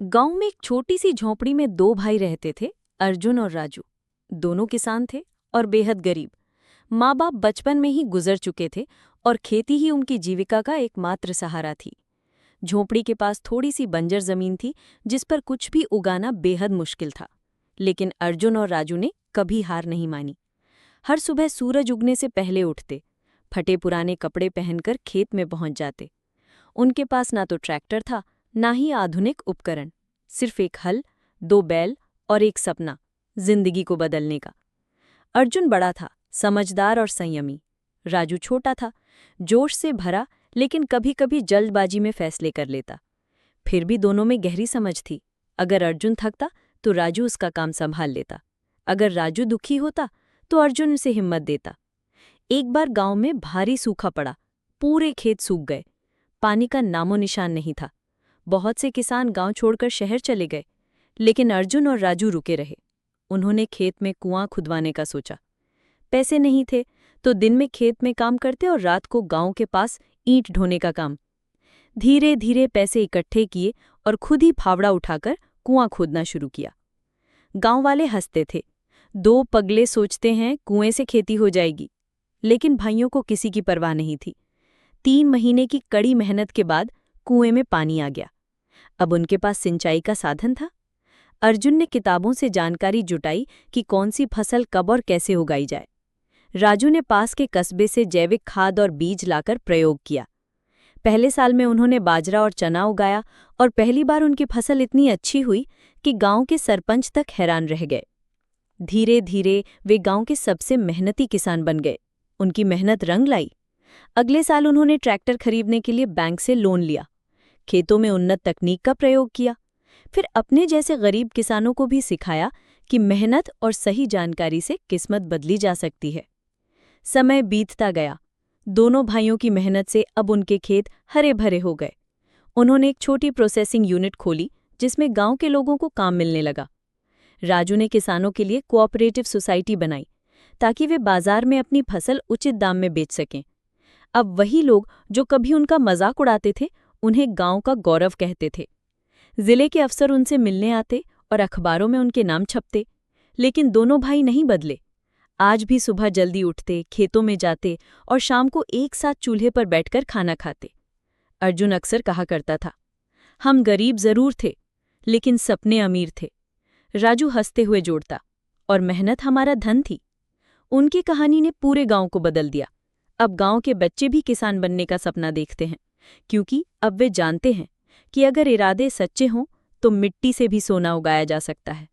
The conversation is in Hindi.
गांव में एक छोटी सी झोंपड़ी में दो भाई रहते थे, अर्जुन और राजू। दोनों किसान थे और बेहद गरीब। माँ बाप बचपन में ही गुजर चुके थे और खेती ही उनकी जीविका का एकमात्र सहारा थी। झोंपड़ी के पास थोड़ी सी बंजर जमीन थी जिस पर कुछ भी उगाना बेहद मुश्किल था। लेकिन अर्जुन और राजू ने कभी हार नहीं मानी। हर सुबह सूरज उगने से पहले उठते, फटे पुराने कपड़े पहनकर खेत में पहुंच जाते। उनके पास ना तो ट्रैक्टर था, ना ही आधुनिक उपकरण, सिर्फ एक हल, दो बैल और एक सपना, जिंदगी को बदलने का। अर्जुन बड़ा था, समझदार और संयमी। राजू छोटा था, जोश से भरा, लेकिन कभी कभी जल्दबाजी में फैसले कर लेता। फिर भी दोनों में गहरी समझ थी। अगर अर्जुन थकता तो राजू उसका काम संभाल लेता। अगर राजू दुखी होता तो अर्जुन उसे हिम्मत देता। एक बार गांव में भारी सूखा पड़ा, पूरे खेत सूख गए। पानी का नामो निशान नहीं था। बहुत से किसान गांव छोड़कर शहर चले गए, लेकिन अर्जुन और राजू रुके रहे। उन्होंने खेत में कुआं खुदवाने का सोचा। पैसे नहीं थे तो दिन में खेत में काम करते और रात को गांव के पास ईंट ढोने का काम। धीरे धीरे पैसे इकट्ठे किए और खुद ही फावड़ा उठाकर कुआं खोदना शुरू किया। गांव वाले हंसते थे। दो पगले सोचते हैं कुएं से खेती हो जाएगी। लेकिन भाइयों को किसी की परवाह नहीं थी। 3 महीने की कड़ी मेहनत के बाद कुएं में पानी आ गया। अब उनके पास सिंचाई का साधन था। अर्जुन ने किताबों से जानकारी जुटाई कि कौन सी फसल कब और कैसे उगाई जाए। राजू ने पास के कस्बे से जैविक खाद और बीज लाकर प्रयोग किया। पहले साल में उन्होंने बाजरा और चना उगाया और पहली बार उनकी फसल इतनी अच्छी हुई कि गांव के सरपंच तक हैरान रह गए। धीरे धीरे वे गांव के सबसे मेहनती किसान बन गए। उनकी मेहनत रंग लाई। अगले साल उन्होंने ट्रैक्टर खरीदने के लिए बैंक से लोन लिया, खेतों में उन्नत तकनीक का प्रयोग किया, फिर अपने जैसे गरीब किसानों को भी सिखाया कि मेहनत और सही जानकारी से किस्मत बदली जा सकती है। समय बीतता गया। दोनों भाइयों की मेहनत से अब उनके खेत हरे भरे हो गए। उन्होंने एक छोटी प्रोसेसिंग यूनिट खोली जिसमें गांव के लोगों को काम मिलने लगा। राजू ने किसानों के लिए कोऑपरेटिव सोसाइटी बनाई ताकि वे बाजार में अपनी फसल उचित दाम में बेच सकें। अब वही लोग जो कभी उनका मजाक उड़ाते थे, उन्हें गांव का गौरव कहते थे। जिले के अफसर उनसे मिलने आते और अखबारों में उनके नाम छपते। लेकिन दोनों भाई नहीं बदले। आज भी सुबह जल्दी उठते, खेतों में जाते और शाम को एक साथ चूल्हे पर बैठकर खाना खाते। अर्जुन अक्सर कहा करता था, हम गरीब जरूर थे, लेकिन सपने अमीर थे। राजू हंसते हुए जोड़ता, और मेहनत हमारा धन थी। उनकी कहानी ने पूरे गांव को बदल दिया। अब गांव के बच्चे भी किसान बनने का सपना देखते हैं, क्योंकि अब वे जानते हैं कि अगर इरादे सच्चे हों तो मिट्टी से भी सोना उगाया जा सकता है।